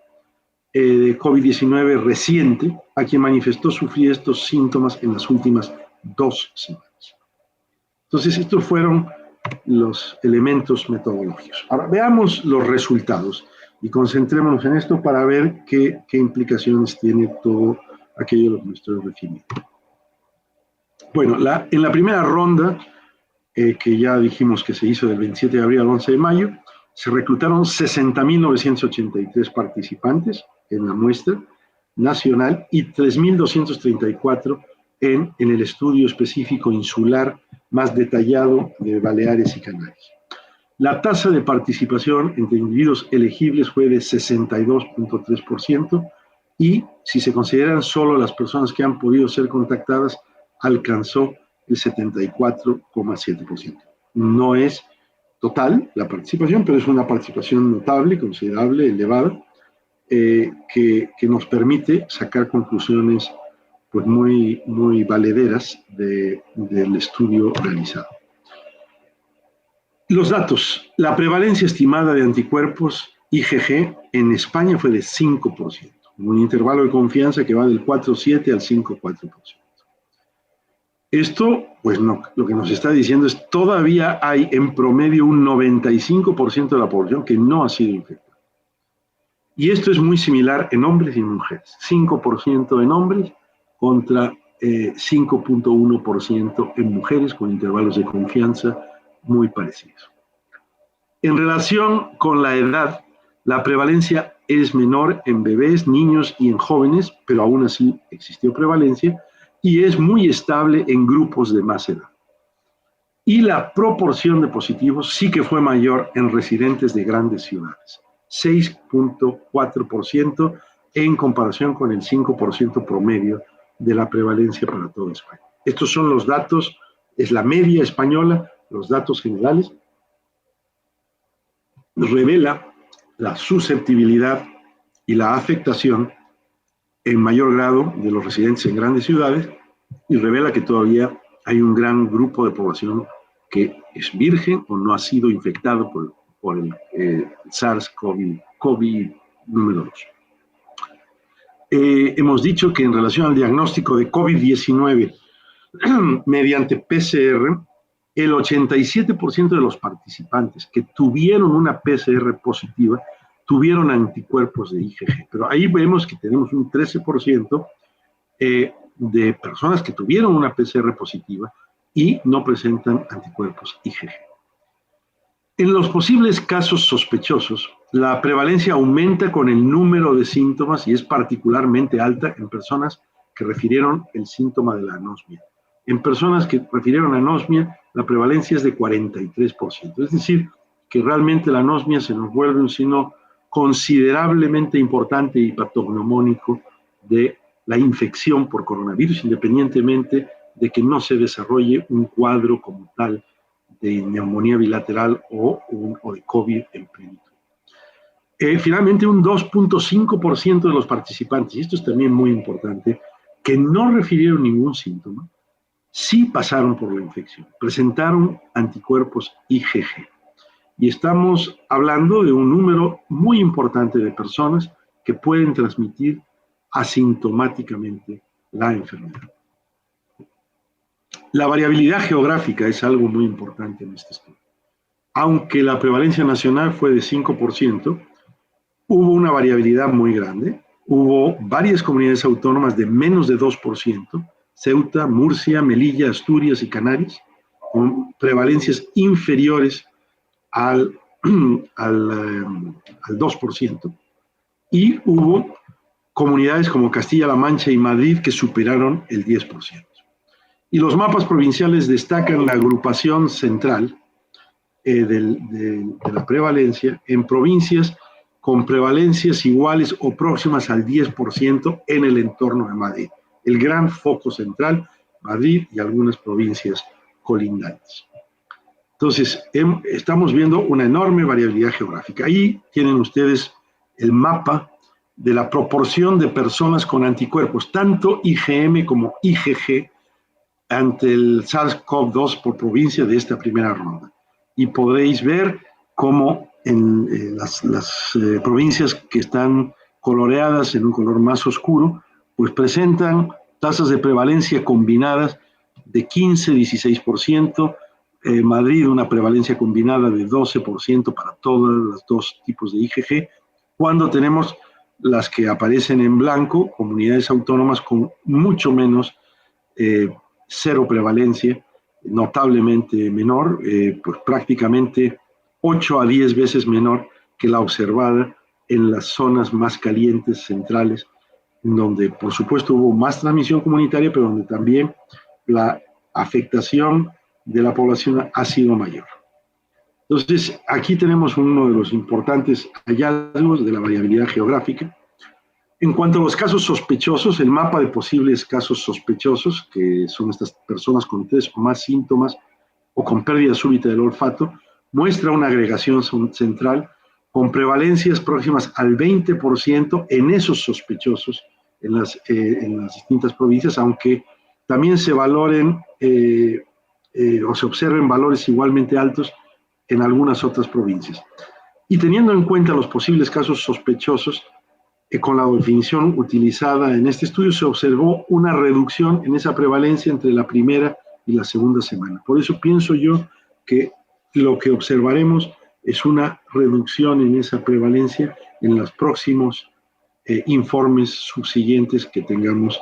de COVID-19 reciente a quien manifestó sufrir estos síntomas en las últimas 2 semanas. Entonces, estos fueron los elementos metodológicos. Ahora, veamos los resultados y concentrémonos en esto para ver qué implicaciones tiene todo aquello de lo que me estoy refiriendo. Bueno, en la primera ronda, que ya dijimos que se hizo del 27 de abril al 11 de mayo, se reclutaron 60.983 participantes en la muestra nacional y 3.234 en el estudio específico insular más detallado de Baleares y Canarias. La tasa de participación entre individuos elegibles fue de 62.3% y, si se consideran solo las personas que han podido ser contactadas, alcanzó el 74.7%. No es total la participación, pero es una participación notable, considerable, elevada, que nos permite sacar conclusiones pues muy valederas del estudio realizado. Los datos. La prevalencia estimada de anticuerpos IgG en España fue de 5%, un intervalo de confianza que va del 4,7 al 5,4%. Esto, pues no, lo que nos está diciendo es que todavía hay en promedio un 95% de la población que no ha sido infectada. Y esto es muy similar en hombres y en mujeres. 5% en hombres contra 5.1% en mujeres, con intervalos de confianza muy parecidos. En relación con la edad, la prevalencia es menor en bebés, niños y en jóvenes, pero aún así existió prevalencia, y es muy estable en grupos de más edad. Y la proporción de positivos sí que fue mayor en residentes de grandes ciudades, 6.4% en comparación con el 5% promedio de la prevalencia para toda España. Estos son los datos, es la media española, los datos generales. Revela la susceptibilidad y la afectación en mayor grado de los residentes en grandes ciudades y revela que todavía hay un gran grupo de población que es virgen o no ha sido infectado por el SARS-CoV número 2. Hemos dicho que en relación al diagnóstico de COVID-19 mediante PCR, el 87% de los participantes que tuvieron una PCR positiva tuvieron anticuerpos de IgG. Pero ahí vemos que tenemos un 13% de personas que tuvieron una PCR positiva y no presentan anticuerpos IgG. En los posibles casos sospechosos, La prevalencia aumenta con el número de síntomas y es particularmente alta en personas que refirieron el síntoma de la anosmia. En personas que refirieron anosmia, la prevalencia es de 43%. Es decir, que realmente la anosmia se nos vuelve un signo considerablemente importante y patognomónico de la infección por coronavirus, independientemente de que no se desarrolle un cuadro como tal de neumonía bilateral o de COVID en plenitud. Finalmente, un 2.5% de los participantes, y esto es también muy importante, que no refirieron ningún síntoma, sí pasaron por la infección, presentaron anticuerpos IgG. Y estamos hablando de un número muy importante de personas que pueden transmitir asintomáticamente la enfermedad. La variabilidad geográfica es algo muy importante en este estudio. Aunque la prevalencia nacional fue de 5%, hubo una variabilidad muy grande. Hubo varias comunidades autónomas de menos de 2%, Ceuta, Murcia, Melilla, Asturias y Canarias, con prevalencias inferiores al 2%. Y hubo comunidades como Castilla-La Mancha y Madrid que superaron el 10%. Y los mapas provinciales destacan la agrupación central de la prevalencia en provincias con prevalencias iguales o próximas al 10% en el entorno de Madrid. El gran foco central, Madrid y algunas provincias colindantes. Entonces, estamos viendo una enorme variabilidad geográfica. Ahí tienen ustedes el mapa de la proporción de personas con anticuerpos, tanto IgM como IgG, ante el SARS-CoV-2 por provincia de esta primera ronda. Y podréis ver cómo en las provincias que están coloreadas en un color más oscuro, pues presentan tasas de prevalencia combinadas de 15-16%, Madrid una prevalencia combinada de 12% para todos los dos tipos de IgG, cuando tenemos las que aparecen en blanco, comunidades autónomas con mucho menos cero prevalencia, notablemente menor, pues prácticamente 8 a 10 veces menor que la observada en las zonas más calientes centrales, en donde por supuesto hubo más transmisión comunitaria, pero donde también la afectación de la población ha sido mayor. Entonces, aquí tenemos uno de los importantes hallazgos de la variabilidad geográfica. En cuanto a los casos sospechosos, el mapa de posibles casos sospechosos, que son estas personas con 3 o más síntomas o con pérdida súbita del olfato, muestra una agregación central con prevalencias próximas al 20% en esos sospechosos en las distintas provincias, aunque también se valoren o se observen valores igualmente altos en algunas otras provincias. Y teniendo en cuenta los posibles casos sospechosos, con la definición utilizada en este estudio se observó una reducción en esa prevalencia entre la primera y la segunda semana. Por eso pienso yo que lo que observaremos es una reducción en esa prevalencia en los próximos informes subsiguientes que tengamos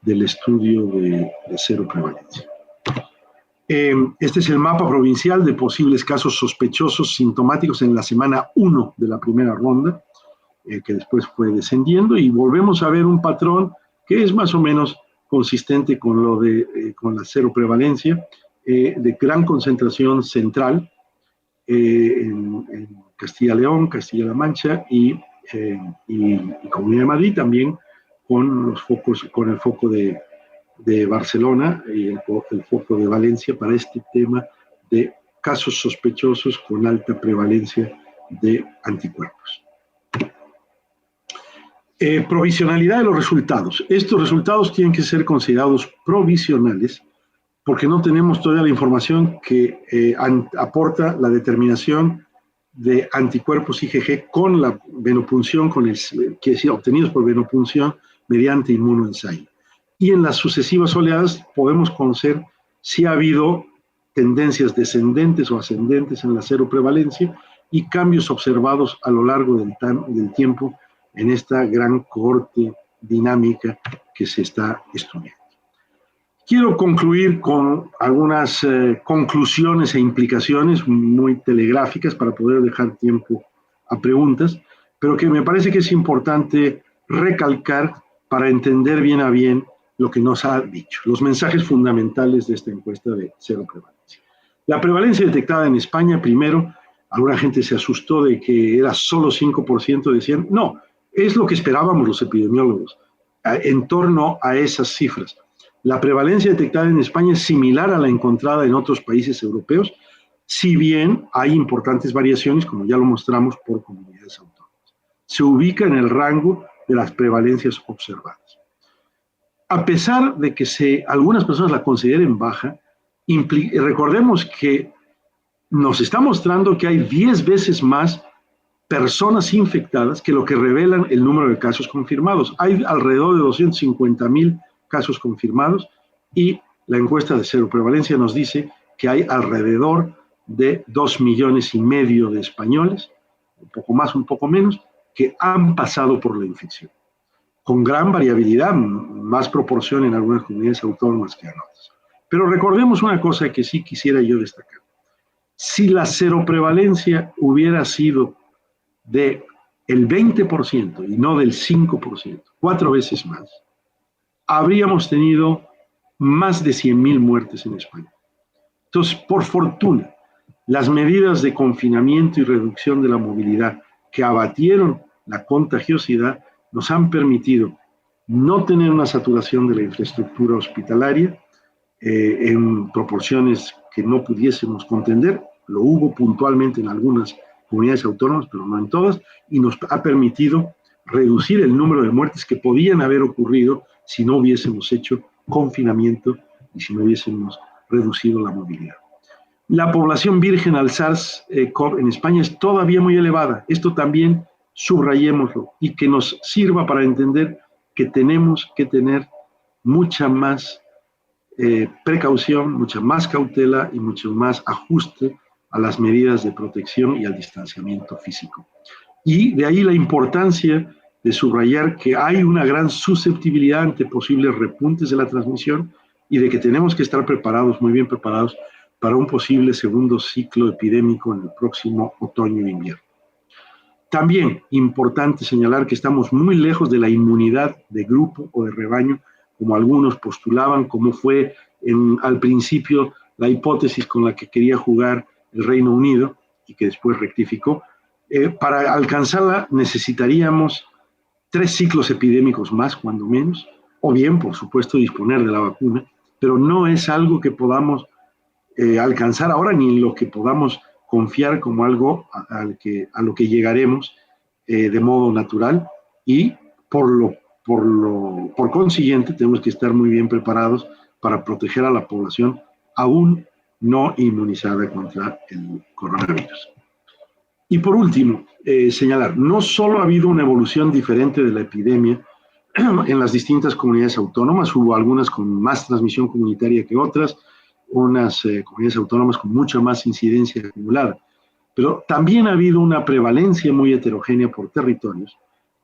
del estudio de cero prevalencia. Este es el mapa provincial de posibles casos sospechosos sintomáticos en la semana 1 de la primera ronda, que después fue descendiendo, y volvemos a ver un patrón que es más o menos consistente con lo de con la cero prevalencia, de gran concentración central en Castilla-León, Castilla-La Mancha y Comunidad de Madrid, también con los focos, con el foco de Barcelona y el foco de Valencia para este tema de casos sospechosos con alta prevalencia de anticuerpos. Provisionalidad de los resultados. Estos resultados tienen que ser considerados provisionales porque no tenemos toda la información que aporta la determinación de anticuerpos IgG con la venopunción, que es obtenidos por venopunción mediante inmunoensayo. Y en las sucesivas oleadas podemos conocer si ha habido tendencias descendentes o ascendentes en la cero prevalencia y cambios observados a lo largo del tiempo en esta gran cohorte dinámica que se está estudiando. Quiero concluir con algunas conclusiones e implicaciones muy telegráficas para poder dejar tiempo a preguntas, pero que me parece que es importante recalcar para entender bien a bien lo que nos ha dicho, los mensajes fundamentales de esta encuesta de cero prevalencia. La prevalencia detectada en España, primero, alguna gente se asustó de que era solo 5%, decían, no, es lo que esperábamos los epidemiólogos, en torno a esas cifras. La prevalencia detectada en España es similar a la encontrada en otros países europeos, si bien hay importantes variaciones, como ya lo mostramos, por comunidades autónomas. Se ubica en el rango de las prevalencias observadas. A pesar de que algunas personas la consideren baja, recordemos que nos está mostrando que hay 10 veces más personas infectadas que lo que revelan el número de casos confirmados. Hay alrededor de 250,000 casos confirmados y la encuesta de cero prevalencia nos dice que hay alrededor de 2,5 millones de españoles, un poco más, un poco menos, que han pasado por la infección, con gran variabilidad, más proporción en algunas comunidades autónomas que en otras. Pero recordemos una cosa que sí quisiera yo destacar. Si la seroprevalencia hubiera sido del 20% y no del 5%, 4 veces más, habríamos tenido más de 100,000 muertes en España. Entonces, por fortuna, las medidas de confinamiento y reducción de la movilidad que abatieron la contagiosidad nos han permitido no tener una saturación de la infraestructura hospitalaria en proporciones que no pudiésemos contender. Lo hubo puntualmente en algunas comunidades autónomas, pero no en todas, y nos ha permitido reducir el número de muertes que podían haber ocurrido si no hubiésemos hecho confinamiento y si no hubiésemos reducido la movilidad. La población virgen al SARS-CoV en España es todavía muy elevada. Esto también subrayémoslo y que nos sirva para entender que tenemos que tener mucha más precaución, mucha más cautela y mucho más ajuste a las medidas de protección y al distanciamiento físico. Y de ahí la importancia de subrayar que hay una gran susceptibilidad ante posibles repuntes de la transmisión y de que tenemos que estar preparados, muy bien preparados, para un posible segundo ciclo epidémico en el próximo otoño e invierno. También importante señalar que estamos muy lejos de la inmunidad de grupo o de rebaño, como algunos postulaban, como fue al principio la hipótesis con la que quería jugar el Reino Unido y que después rectificó. Para alcanzarla necesitaríamos 3 ciclos epidémicos más, cuando menos, o bien, por supuesto, disponer de la vacuna, pero no es algo que podamos alcanzar ahora ni en lo que podamos confiar como algo a lo que llegaremos de modo natural y por consiguiente tenemos que estar muy bien preparados para proteger a la población aún no inmunizada contra el coronavirus. Y por último, señalar, no solo ha habido una evolución diferente de la epidemia en las distintas comunidades autónomas, hubo algunas con más transmisión comunitaria que otras, unas comunidades autónomas con mucha más incidencia acumulada, pero también ha habido una prevalencia muy heterogénea por territorios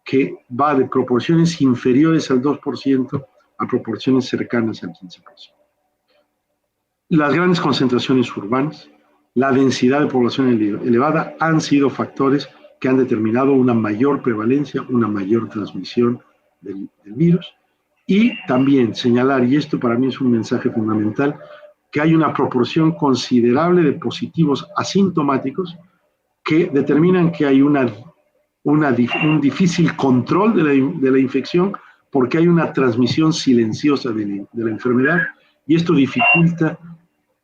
que va de proporciones inferiores al 2% a proporciones cercanas al 15%. Las grandes concentraciones urbanas, la densidad de población elevada han sido factores que han determinado una mayor prevalencia, una mayor transmisión del virus. Y también señalar, y esto para mí es un mensaje fundamental, que hay una proporción considerable de positivos asintomáticos que determinan que hay un difícil control de la infección porque hay una transmisión silenciosa de la enfermedad y esto dificulta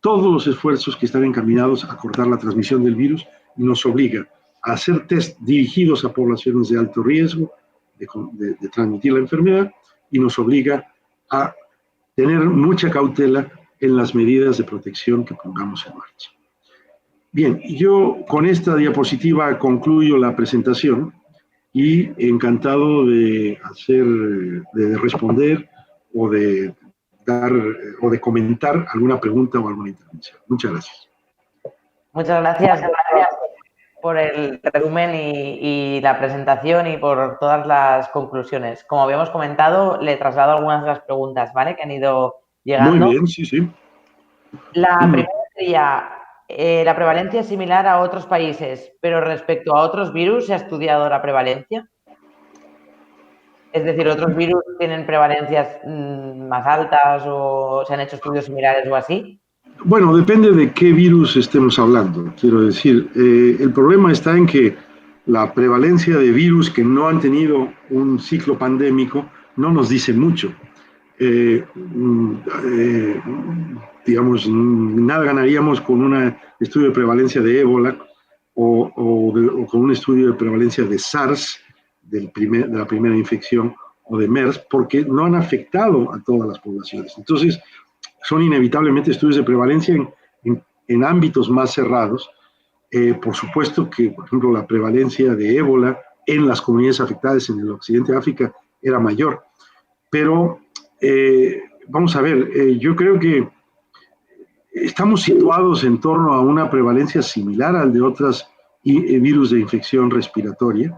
todos los esfuerzos que están encaminados a cortar la transmisión del virus y nos obliga a hacer test dirigidos a poblaciones de alto riesgo de transmitir la enfermedad y nos obliga a tener mucha cautela en las medidas de protección que pongamos en marcha. Bien, yo con esta diapositiva concluyo la presentación y encantado de responder o de comentar alguna pregunta o alguna intervención. Muchas gracias. Muchas gracias por el resumen y la presentación y por todas las conclusiones. Como habíamos comentado, le traslado algunas de las preguntas, ¿vale?, que han ido llegando. Muy bien, sí, sí. La primera sería, ¿La prevalencia es similar a otros países, pero respecto a otros virus se ha estudiado la prevalencia? Es decir, ¿otros virus tienen prevalencias más altas o se han hecho estudios similares o así? Bueno, depende de qué virus estemos hablando. Quiero decir, el problema está en que la prevalencia de virus que no han tenido un ciclo pandémico no nos dice mucho. Eh, eh, digamos, nada ganaríamos con un estudio de prevalencia de ébola o con un estudio de prevalencia de SARS, de la primera infección, o de MERS, porque no han afectado a todas las poblaciones. Entonces, son inevitablemente estudios de prevalencia en ámbitos más cerrados. Por supuesto que, por ejemplo, la prevalencia de ébola en las comunidades afectadas en el occidente de África era mayor. Pero vamos a ver, yo creo que estamos situados en torno a una prevalencia similar al de otros virus de infección respiratoria.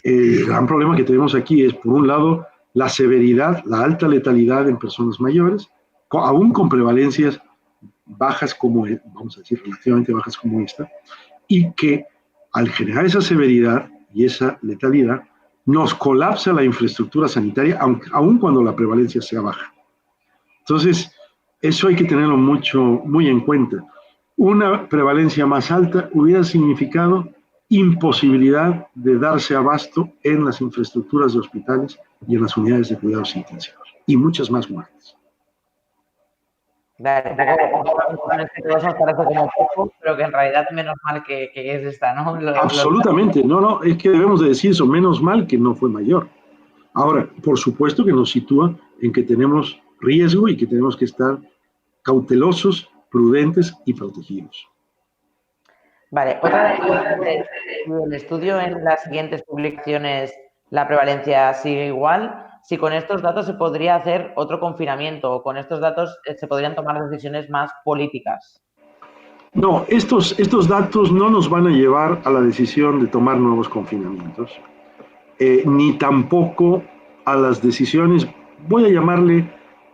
El gran problema que tenemos aquí es, por un lado, la severidad, la alta letalidad en personas mayores, aún con prevalencias bajas como, vamos a decir, relativamente bajas como esta, y que al generar esa severidad y esa letalidad, nos colapsa la infraestructura sanitaria, aun cuando la prevalencia sea baja. Entonces, eso hay que tenerlo muy en cuenta. Una prevalencia más alta hubiera significado imposibilidad de darse abasto en las infraestructuras de hospitales y en las unidades de cuidados intensivos, y muchas más muertes. Vale, en este caso nos parece como poco, pero que en realidad menos mal que es esta, ¿no? Absolutamente, no, es que debemos de decir eso, menos mal que no fue mayor. Ahora, por supuesto que nos sitúa en que tenemos riesgo y que tenemos que estar cautelosos, prudentes y protegidos. Vale, otra de las cosas del estudio, en las siguientes publicaciones la prevalencia sigue igual. Si con estos datos se podría hacer otro confinamiento o con estos datos se podrían tomar decisiones más políticas. No, estos datos no nos van a llevar a la decisión de tomar nuevos confinamientos, ni tampoco a las decisiones, voy a llamarle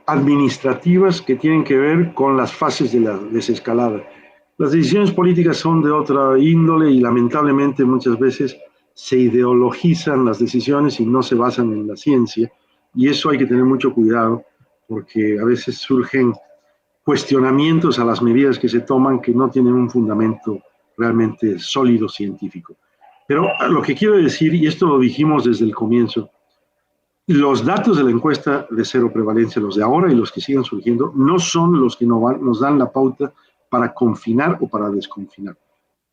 administrativas, que tienen que ver con las fases de la desescalada. Las decisiones políticas son de otra índole y lamentablemente muchas veces se ideologizan las decisiones y no se basan en la ciencia, y eso hay que tener mucho cuidado porque a veces surgen cuestionamientos a las medidas que se toman que no tienen un fundamento realmente sólido científico. Pero lo que quiero decir, y esto lo dijimos desde el comienzo, los datos de la encuesta de cero prevalencia, los de ahora y los que siguen surgiendo, no son los que nos dan la pauta para confinar o para desconfinar.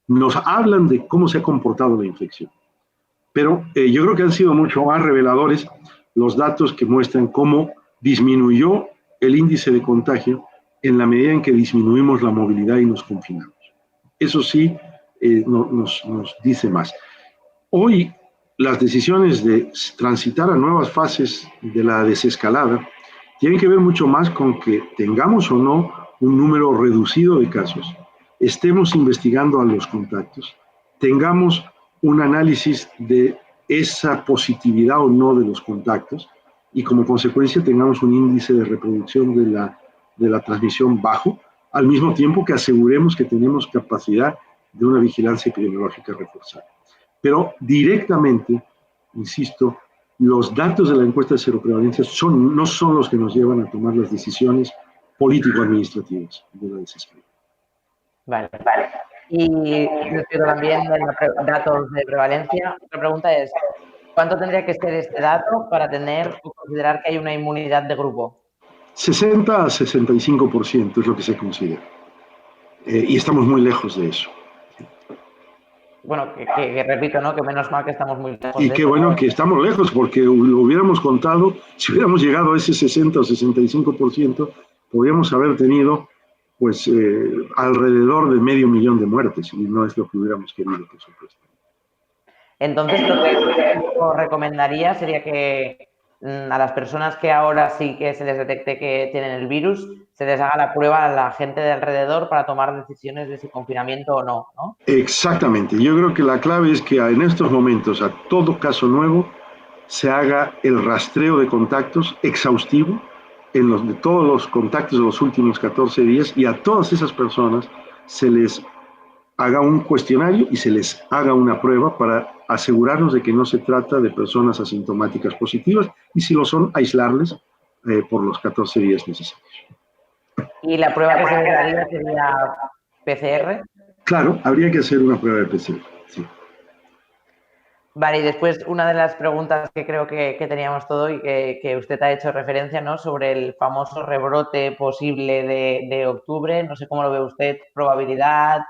Nos hablan de cómo se ha comportado la infección. Pero yo creo que han sido mucho más reveladores los datos que muestran cómo disminuyó el índice de contagio en la medida en que disminuimos la movilidad y nos confinamos. Eso sí nos dice más. Hoy las decisiones de transitar a nuevas fases de la desescalada tienen que ver mucho más con que tengamos o no un número reducido de casos, estemos investigando a los contactos, tengamos un análisis de esa positividad o no de los contactos y como consecuencia tengamos un índice de reproducción de la transmisión bajo, al mismo tiempo que aseguremos que tenemos capacidad de una vigilancia epidemiológica reforzada. Pero directamente, insisto, los datos de la encuesta de cero prevalencia no son los que nos llevan a tomar las decisiones político-administrativas de la desescalada. Vale. Y respecto también de los datos de prevalencia, otra pregunta es, ¿cuánto tendría que ser este dato para tener o considerar que hay una inmunidad de grupo? 60 a 65% es lo que se considera. Y estamos muy lejos de eso. Bueno, que repito, ¿no? Que menos mal que estamos muy lejos. Y qué bueno que estamos lejos, porque lo hubiéramos contado, si hubiéramos llegado a ese 60 o 65%, podríamos haber tenido pues alrededor de 500.000 de muertes, y no es lo que hubiéramos querido, por supuesto. Entonces, lo que yo recomendaría sería que a las personas que ahora sí que se les detecte que tienen el virus, se les haga la prueba a la gente de alrededor para tomar decisiones de si confinamiento o no, ¿no? Exactamente. Yo creo que la clave es que en estos momentos, a todo caso nuevo, se haga el rastreo de contactos exhaustivo de todos los contactos de los últimos 14 días y a todas esas personas se les haga un cuestionario y se les haga una prueba para asegurarnos de que no se trata de personas asintomáticas positivas y si lo son, aislarles por los 14 días necesarios. ¿Y la prueba que se les daría sería PCR? Claro, habría que hacer una prueba de PCR, sí. Vale, y después una de las preguntas que creo que teníamos todo y que usted ha hecho referencia, ¿no? Sobre el famoso rebrote posible de octubre. No sé cómo lo ve usted, probabilidad,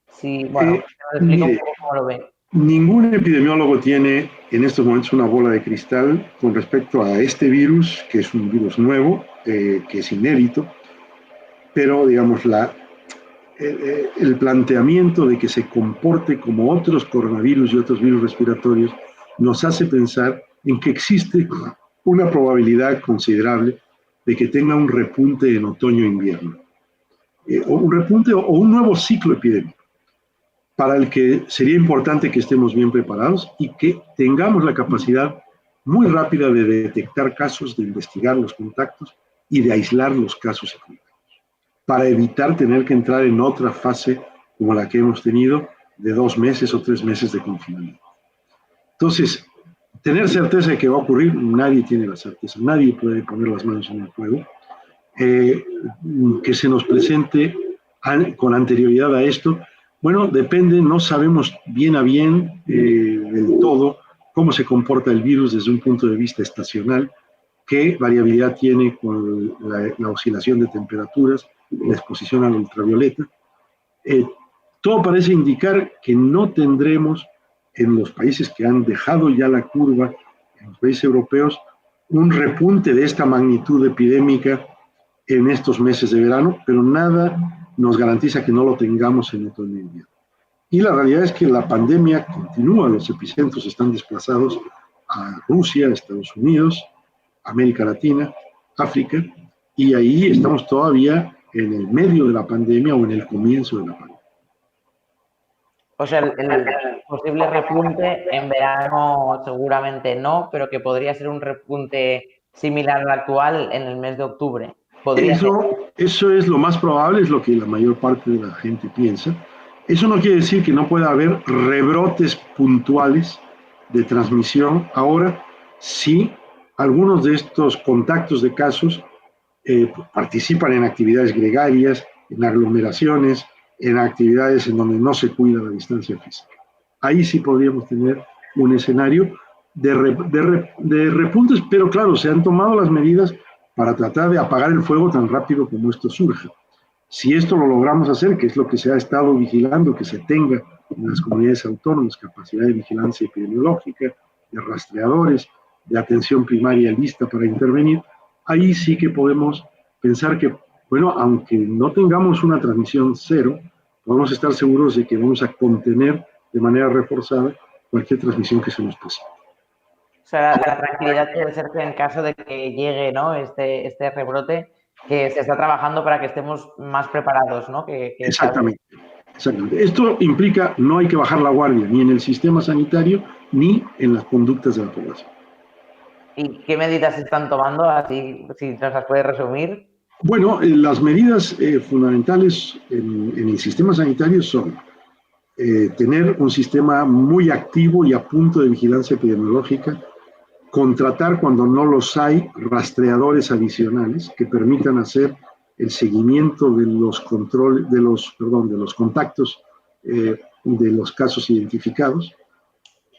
si, bueno, nos explica un Mire, poco cómo lo ve. ningún epidemiólogo tiene en estos momentos una bola de cristal con respecto a este virus, que es un virus nuevo, que es inédito, pero digamos, el planteamiento de que se comporte como otros coronavirus y otros virus respiratorios nos hace pensar en que existe una probabilidad considerable de que tenga un repunte en otoño-invierno, o un repunte o un nuevo ciclo epidémico, para el que sería importante que estemos bien preparados y que tengamos la capacidad muy rápida de detectar casos, de investigar los contactos y de aislar los casos secundarios, para evitar tener que entrar en otra fase como la que hemos tenido de 2 meses o 3 meses de confinamiento. Entonces, tener certeza de que va a ocurrir, nadie tiene la certeza, nadie puede poner las manos en el fuego. Que se nos presente con anterioridad a esto, bueno, depende, no sabemos bien a bien del todo cómo se comporta el virus desde un punto de vista estacional, qué variabilidad tiene con la oscilación de temperaturas, la exposición al ultravioleta. Todo parece indicar que no tendremos en los países que han dejado ya la curva, en los países europeos, un repunte de esta magnitud epidémica en estos meses de verano, pero nada nos garantiza que no lo tengamos en otoño e invierno. Y la realidad es que la pandemia continúa, los epicentros están desplazados a Rusia, Estados Unidos, América Latina, África, y ahí estamos todavía en el medio de la pandemia o en el comienzo de la pandemia. O sea, el posible repunte en verano seguramente no, pero que podría ser un repunte similar al actual en el mes de octubre. Podría ser. Eso es lo más probable, es lo que la mayor parte de la gente piensa. Eso no quiere decir que no pueda haber rebrotes puntuales de transmisión. Ahora, sí, algunos de estos contactos de casos participan en actividades gregarias, en aglomeraciones, en actividades en donde no se cuida la distancia física. Ahí sí podríamos tener un escenario de repuntes, pero claro, se han tomado las medidas para tratar de apagar el fuego tan rápido como esto surja. Si esto lo logramos hacer, que es lo que se ha estado vigilando, que se tenga en las comunidades autónomas capacidad de vigilancia epidemiológica, de rastreadores, de atención primaria lista para intervenir, ahí sí que podemos pensar que, bueno, aunque no tengamos una transmisión cero, podemos estar seguros de que vamos a contener de manera reforzada cualquier transmisión que se nos presente. O sea, la tranquilidad puede ser que en caso de que llegue, ¿no? este rebrote, que se está trabajando para que estemos más preparados, ¿no? Exactamente. Exactamente. Esto implica no hay que bajar la guardia ni en el sistema sanitario ni en las conductas de la población. ¿Y qué medidas se están tomando? Así, si nos las puede resumir. Bueno, las medidas fundamentales en el sistema sanitario son tener un sistema muy activo y a punto de vigilancia epidemiológica, contratar cuando no los hay rastreadores adicionales que permitan hacer el seguimiento de los controles, de los contactos de los casos identificados,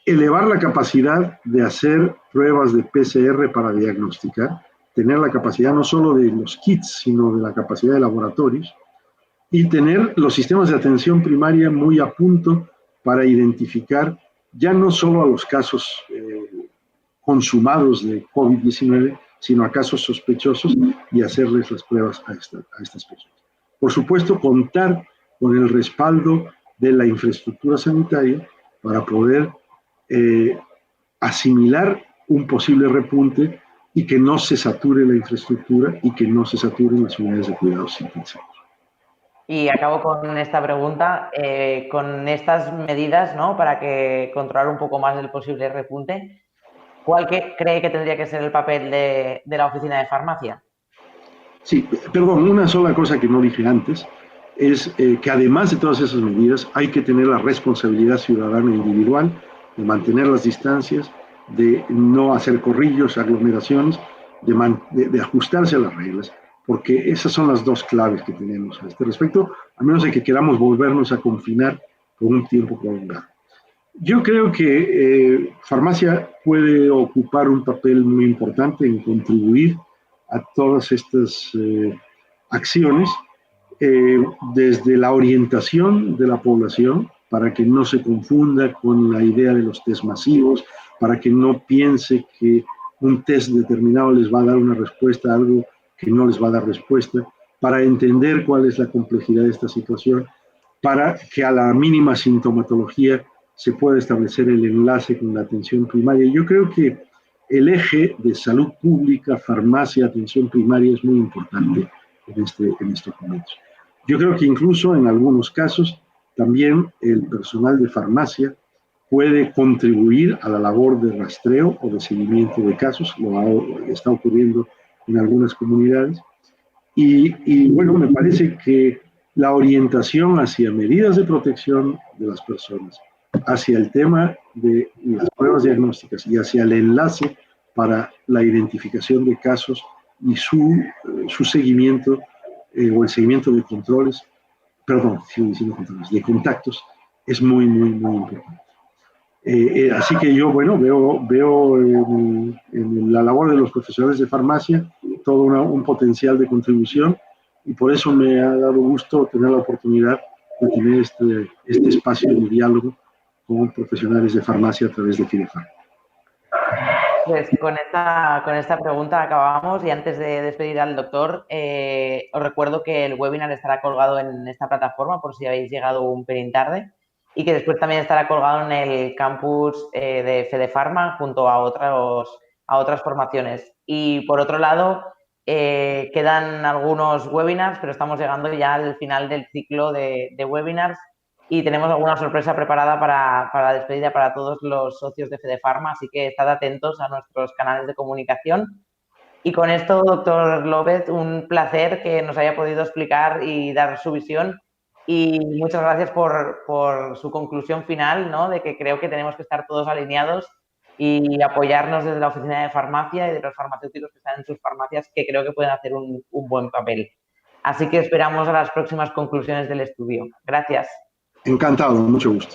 elevar la capacidad de hacer pruebas de PCR para diagnosticar, tener la capacidad no solo de los kits, sino de la capacidad de laboratorios, y tener los sistemas de atención primaria muy a punto para identificar ya no solo a los casos consumados de COVID-19, sino a casos sospechosos y hacerles las pruebas a estas personas. Por supuesto, contar con el respaldo de la infraestructura sanitaria para poder asimilar un posible repunte y que no se sature la infraestructura y que no se saturen las unidades de cuidados intensivos. Y acabo con esta pregunta. Con estas medidas, ¿no? Para controlar un poco más el posible repunte, ¿cuál cree que tendría que ser el papel de la oficina de farmacia? Sí, perdón, una sola cosa que no dije antes. es que además de todas esas medidas hay que tener la responsabilidad ciudadana individual de mantener las distancias, de no hacer corrillos, aglomeraciones, de ajustarse a las reglas, porque esas son las dos claves que tenemos a este respecto, a menos de que queramos volvernos a confinar por un tiempo prolongado. Yo creo que farmacia puede ocupar un papel muy importante en contribuir a todas estas acciones, desde la orientación de la población, para que no se confunda con la idea de los test masivos, para que no piense que un test determinado les va a dar una respuesta a algo que no les va a dar respuesta, para entender cuál es la complejidad de esta situación, para que a la mínima sintomatología se pueda establecer el enlace con la atención primaria. Yo creo que el eje de salud pública, farmacia, atención primaria es muy importante en estos momentos. Yo creo que incluso en algunos casos también el personal de farmacia puede contribuir a la labor de rastreo o de seguimiento de casos, está ocurriendo en algunas comunidades. Y bueno, me parece que la orientación hacia medidas de protección de las personas, hacia el tema de las pruebas diagnósticas y hacia el enlace para la identificación de casos y su seguimiento o el seguimiento de controles, perdón, de contactos, es muy, muy, muy importante. Así que yo, bueno, veo en la labor de los profesionales de farmacia todo un potencial de contribución y por eso me ha dado gusto tener la oportunidad de tener este espacio de diálogo con profesionales de farmacia a través de Fidefar. Pues con esta pregunta acabamos y antes de despedir al doctor, os recuerdo que el webinar estará colgado en esta plataforma por si habéis llegado un pelín tarde y que después también estará colgado en el campus de Fedefarma junto a otras formaciones. Y por otro lado, quedan algunos webinars, pero estamos llegando ya al final del ciclo de webinars y tenemos alguna sorpresa preparada para la despedida para todos los socios de Fedefarma, así que estad atentos a nuestros canales de comunicación. Y con esto, doctor López, un placer que nos haya podido explicar y dar su visión. Y muchas gracias por su conclusión final, ¿no? De que creo que tenemos que estar todos alineados y apoyarnos desde la oficina de farmacia y de los farmacéuticos que están en sus farmacias, que creo que pueden hacer un buen papel. Así que esperamos a las próximas conclusiones del estudio. Gracias. Encantado, mucho gusto.